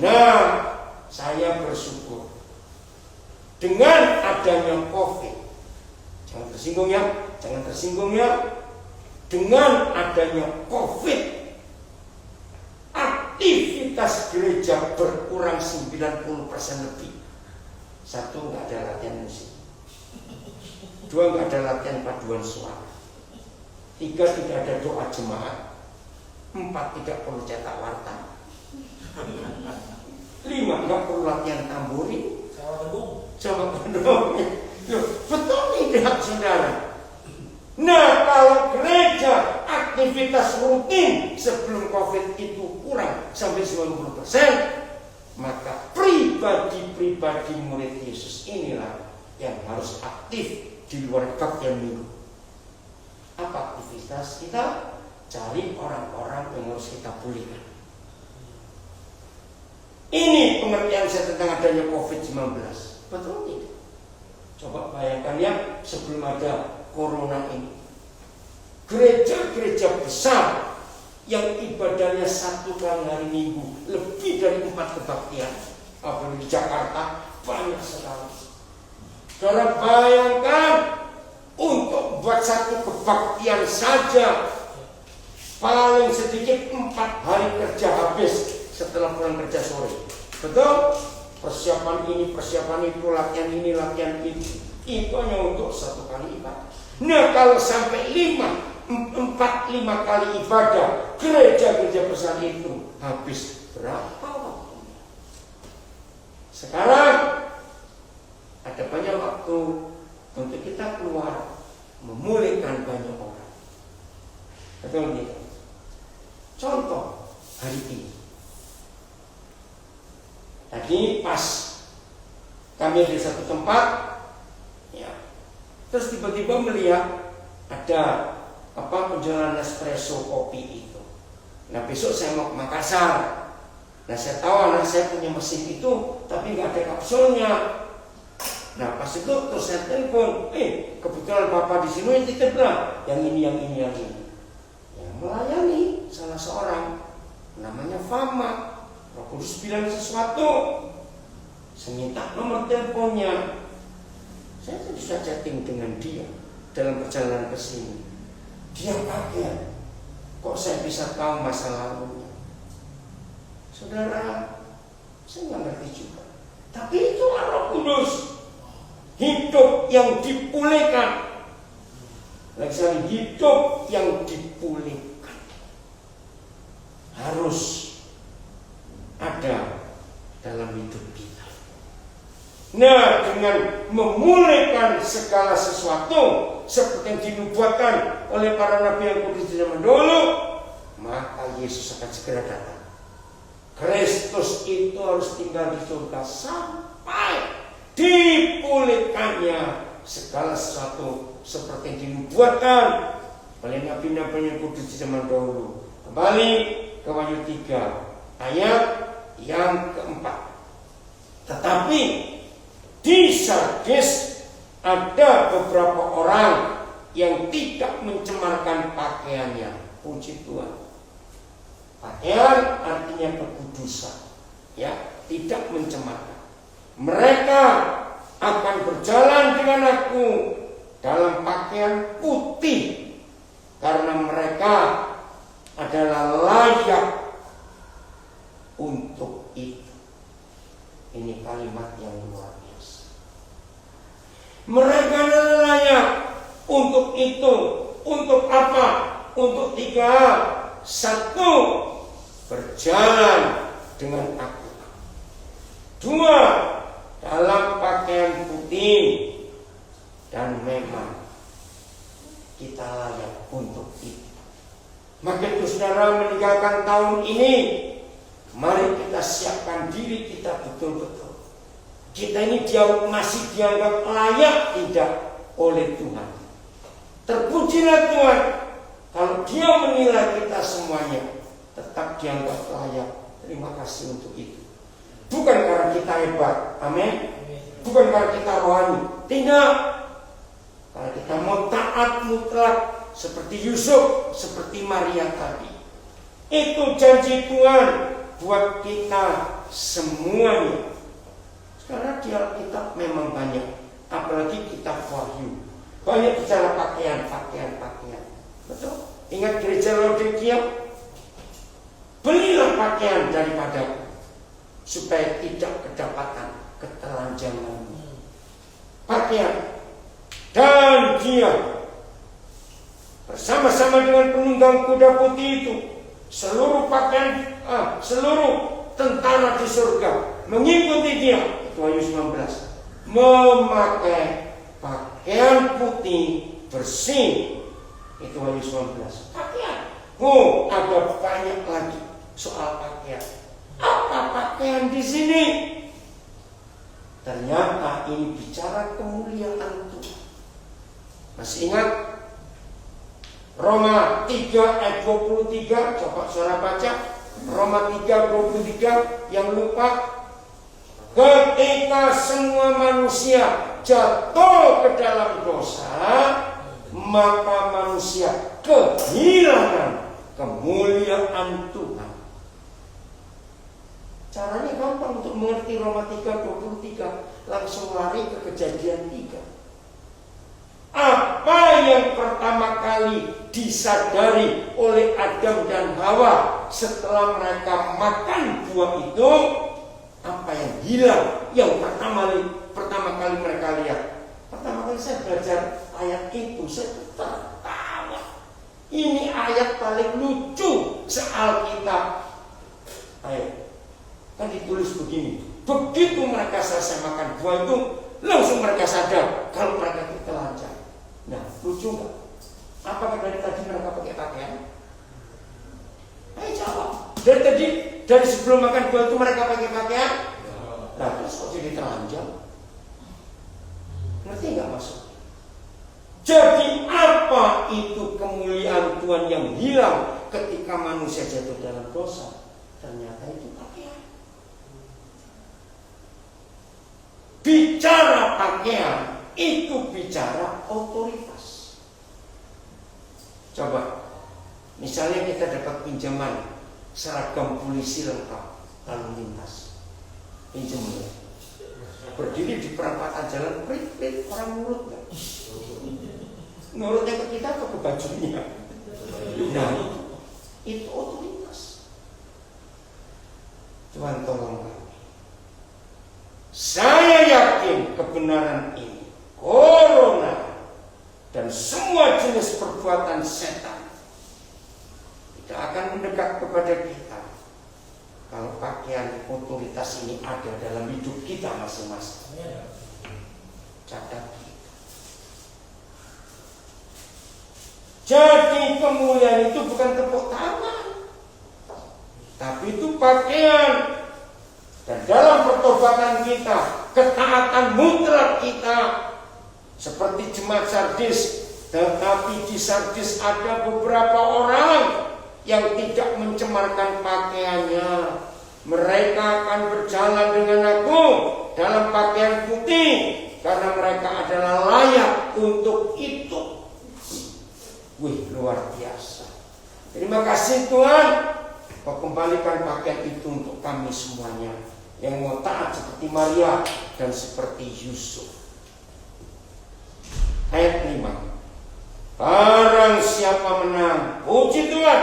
Nah, saya bersyukur dengan adanya COVID. Jangan tersinggung ya. Dengan adanya COVID, aktivitas gereja berkurang 90% lebih. 1, nggak ada latihan musik. 2, nggak ada latihan paduan suara. 3, tidak ada doa jemaat. 4, tidak perlu cetak warta. 5, nggak perlu latihan tamborin. Jawa Bandung. Betul tidak saudara? Nah, kalau gereja aktivitas rutin sebelum COVID itu kurang sampai 90%, Maka pribadi-pribadi murid Yesus inilah yang harus aktif di luar kebaktian minggu. Apa aktivitas kita? Cari orang-orang yang harus kita pulihkan. Ini pengertian saya tentang adanya COVID-19. Betul tidak? Coba bayangkan ya, sebelum ada corona ini, gereja-gereja besar yang ibadahnya 1 kali hari Minggu, lebih dari 4 kebaktian. Apalagi di Jakarta banyak sekali. Saudara bayangkan, untuk buat 1 kebaktian saja paling sedikit 4 hari kerja habis setelah pulang kerja sore. Betul? Persiapan ini, persiapan itu, latihan ini, latihan itu. Itu hanya untuk 1 kali ibadah. Nah kalau sampai 4-5 kali ibadah, gereja-gereja besar itu habis berapa waktu? Sekarang ada banyak waktu untuk kita keluar memulihkan banyak orang. Betul tidak? Contoh hari ini. Tadi pas kami di satu tempat, ya, terus tiba-tiba melihat ada penjualan espresso kopi itu. Nah besok saya mau ke Makassar. Nah saya tahu anak saya punya mesin itu, tapi nggak ada kapsulnya. Nah pas itu terus saya telepon, kebetulan bapak di sini titip lah, yang ini. Yang melayani salah seorang, namanya Fama. Roh Kudus bilang sesuatu, saya minta nomor teleponnya. Saya bisa chatting dengan dia dalam perjalanan ke sini. Dia kaget, kok saya bisa tahu masa lalunya? Saudara, saya nggak ngerti juga. Tapi itulah Roh Kudus, hidup yang dipulihkan. Lagi hidup yang dipulihkan harus ada dalam hidup kita. Nah, dengan memulihkan segala sesuatu seperti yang dinubuatkan oleh para nabi yang kudus di zaman dulu, maka Yesus akan segera datang. Kristus itu harus tinggal di surga sampai dipulihkannya segala sesuatu seperti yang dinubuatkan oleh nabi-nabi yang kudus di zaman dahulu. Kembali ke Wahyu 3 ayat yang keempat. Tetapi di Sardis ada beberapa orang yang tidak mencemarkan pakaiannya. Puji Tuhan. Pakaian artinya kekudusan, ya, tidak mencemarkan. Mereka akan berjalan dengan aku dalam pakaian putih karena mereka adalah layak untuk itu. Ini kalimat yang luar biasa. Mereka adalah layak untuk itu. Untuk apa? Untuk 3. 1. Berjalan dengan aku. 2. Dalam pakaian putih. Dan memang kita layak untuk itu. Maka itu saudara meninggalkan tahun ini, mari kita siapkan diri kita betul-betul. Kita ini masih dianggap layak tidak oleh Tuhan. Terpujilah Tuhan kalau Dia menilai kita semuanya tetap dianggap layak. Terima kasih untuk itu. Bukan karena kita hebat, amin. Bukan karena kita rohani, tidak. Karena kita mau taat mutlak seperti Yusuf, seperti Maria tadi. Itu janji Tuhan buat kita semuanya. Sekarang di Alkitab memang banyak, apalagi kitab Wahyu. Banyak bicara pakaian. Betul? Ingat gereja Laodikia? Belilah pakaian daripadaku supaya tidak kedapatan ketelanjangan. Pakaian. Dan dia bersama-sama dengan penunggang kuda putih itu, seluruh pakaian, seluruh tentara di surga mengikuti dia. Itu Wahyu 19. Memakai pakaian putih bersih. Itu Wahyu 19. Pakaian. Ada banyak lagi soal pakaian. Apa pakaian di sini? Ternyata ini bicara kemuliaan Tuhan. Masih ingat Roma 3 ayat 23? Coba saudara baca Roma 3 23. Yang lupa, ketika semua manusia jatuh ke dalam dosa, maka manusia kehilangan kemuliaan Tuhan. Caranya gampang untuk mengerti Roma 3:23. Langsung lari ke Kejadian 3. Apa yang pertama kali disadari oleh Adam dan Hawa setelah mereka makan buah itu? Apa yang hilang? Yang pertama kali mereka lihat. Pertama kali saya belajar ayat itu, saya tertawa. Ini ayat paling lucu se-Alkitab. Ayo, kan ditulis begini. Begitu mereka selesai makan buah itu, langsung mereka sadar kalau mereka itu telanjang. Nah, lucu nggak? Apakah dari tadi mereka pakai pakaian? Ayo jawab. Dari sebelum makan buah itu mereka pakai pakaian? Nah, terus kok jadi telanjang? Ngerti nggak maksud? Jadi apa itu kemuliaan Tuhan yang hilang ketika manusia jatuh dalam dosa? Ternyata itu pakaian. Bicara pakaian itu bicara otoritas. Coba, misalnya kita dapat pinjaman seragam polisi lengkap lalu lintas, pinjam ya. Berdiri di perempatan jalan, prit orang nurut nggak? Nurutnya ke kita atau ke bajunya? Nah, itu otoritas. Tuhan tolong kami. Saya yakin kebenaran ini, corona dan semua jenis perbuatan setan tidak akan mendekat kepada kita kalau pakaian otoritas ini ada dalam hidup kita masing-masing. Catat kita. Jadi kemuliaan itu bukan tepuk tangan, tapi itu pakaian. Dan dalam pertobatan kita, ketaatan mutlak kita, seperti jemaat Sardis. Tetapi di Sardis ada beberapa orang yang tidak mencemarkan pakaiannya. Mereka akan berjalan dengan aku dalam pakaian putih, karena mereka adalah layak untuk itu. Wih, luar biasa. Terima kasih Tuhan, Kau kembalikan pakaian itu untuk kami semuanya yang mau taat seperti Maria dan seperti Yusuf. Ayat 5. Barang siapa menang, puji Tuhan,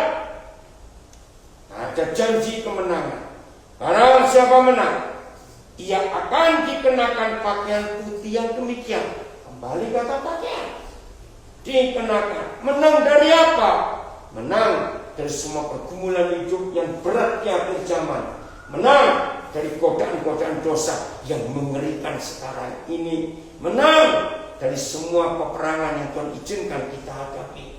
ada janji kemenangan. Barang siapa menang, ia akan dikenakan pakaian putih yang demikian. Kembali kata pakaian, dikenakan. Menang dari apa? Menang dari semua pergumulan hidup yang berat di akhir zaman. Menang dari godaan-godaan dosa yang mengerikan sekarang ini. Menang dari semua peperangan yang Tuhan izinkan kita hadapi.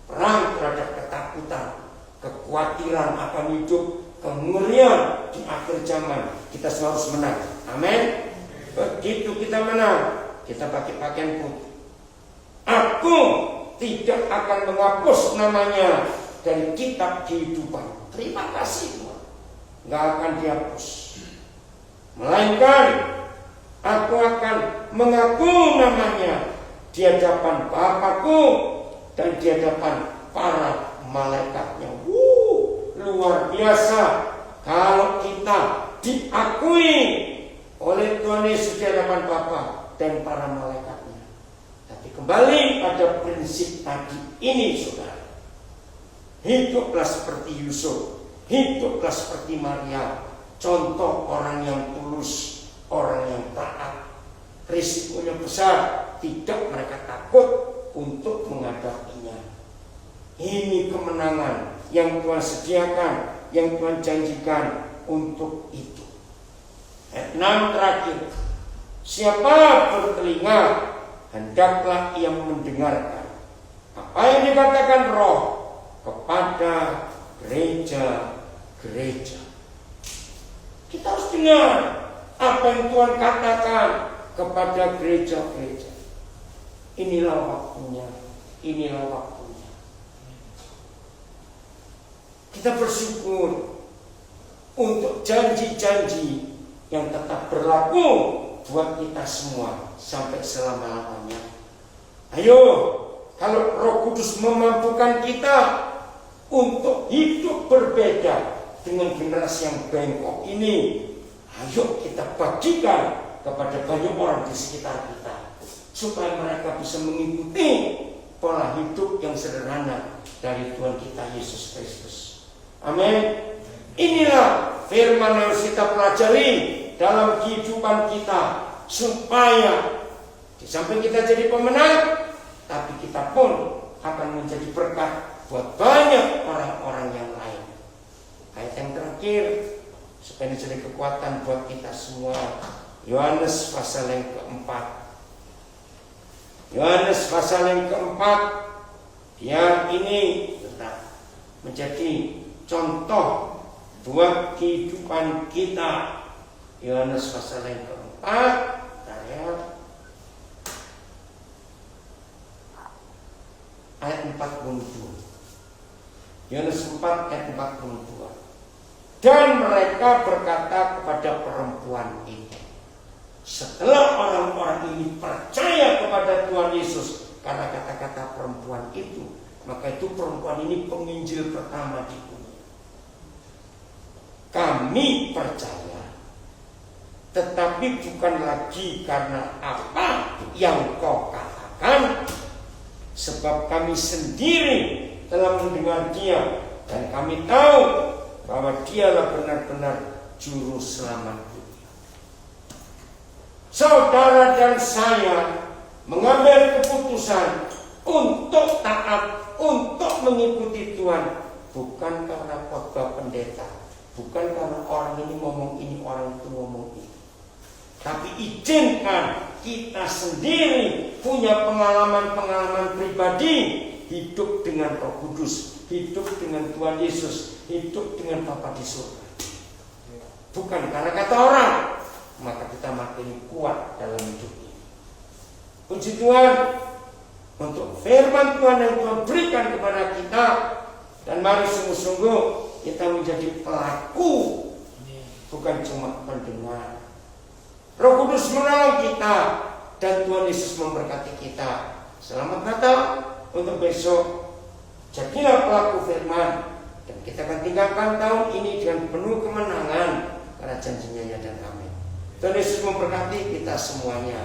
Perang terhadap ketakutan, kekhawatiran akan hidup, kengerian di akhir zaman. Kita semua harus menang. Amin. Begitu kita menang, kita pakai pakaian putih. Aku tidak akan menghapus namanya dari kitab kehidupan. Terima kasih Tuhan. Gak akan dihapus. Melainkan aku akan mengaku namanya di hadapan Bapakku dan di hadapan para malaikatnya. Luar biasa kalau kita diakui oleh Tuhan Yesus di hadapan Bapa dan para malaikatnya. Tapi kembali pada prinsip tadi ini, saudara. Hiduplah seperti Yusuf, hiduplah seperti Maria. Contoh orang yang tulus, orang yang taat. Risikonya besar, tidak mereka takut untuk menghadapinya. Ini kemenangan yang Tuhan sediakan, yang Tuhan janjikan untuk itu. Ayat 6 terakhir. Siapa bertelinga, hendaklah ia mendengarkan apa yang dikatakan Roh kepada gereja-gereja. Kita harus dengar apa yang Tuhan katakan kepada gereja-gereja. Inilah waktunya, inilah waktunya. Kita bersyukur untuk janji-janji yang tetap berlaku buat kita semua sampai selama-lamanya. Ayo, kalau Roh Kudus memampukan kita untuk hidup berbeda dengan generasi yang bengkok ini, ayo kita bagikan kepada banyak orang di sekitar kita, supaya mereka bisa mengikuti pola hidup yang sederhana dari Tuhan kita Yesus Kristus. Amin. Inilah firman yang harus kita pelajari dalam kehidupan kita, supaya di samping kita jadi pemenang, tapi kita pun akan menjadi berkat buat banyak orang-orang yang lain. Ayat yang terakhir supaya jadi kekuatan buat kita semua, Yohanes pasal yang keempat. Yohanes pasal yang keempat, yang ini tetap menjadi contoh buat kehidupan kita. Yohanes pasal yang keempat, ayat 42. Yohanes 4 ayat 42. Dan mereka berkata kepada perempuan itu, setelah orang-orang ini percaya kepada Tuhan Yesus karena kata-kata perempuan itu, maka itu perempuan ini penginjil pertama di dunia. Kami percaya, tetapi bukan lagi karena apa yang kau katakan, sebab kami sendiri telah mendengar Dia, dan kami tahu bahwa Dialah benar-benar juru selamat dunia. Saudara dan saya mengambil keputusan untuk taat, untuk mengikuti Tuhan, bukan karena khotbah pendeta, bukan karena orang ini ngomong ini, orang itu ngomong ini, tapi izinkan kita sendiri punya pengalaman-pengalaman pribadi, hidup dengan Roh Kudus, hidup dengan Tuhan Yesus, hidup dengan Bapa di surga. Bukan karena kata orang, maka kita makin kuat dalam hidup ini. Puji Tuhan untuk firman Tuhan yang Tuhan berikan kepada kita, dan mari sungguh-sungguh kita menjadi pelaku, bukan cuma pendengar. Roh Kudus menolong kita, dan Tuhan Yesus memberkati kita. Selamat Natal untuk besok. Jadilah pelaku firman, dan kita akan tinggalkan tahun ini dengan penuh kemenangan, karena janjinya ya dan amin. Tuhan Yesus memberkati kita semuanya.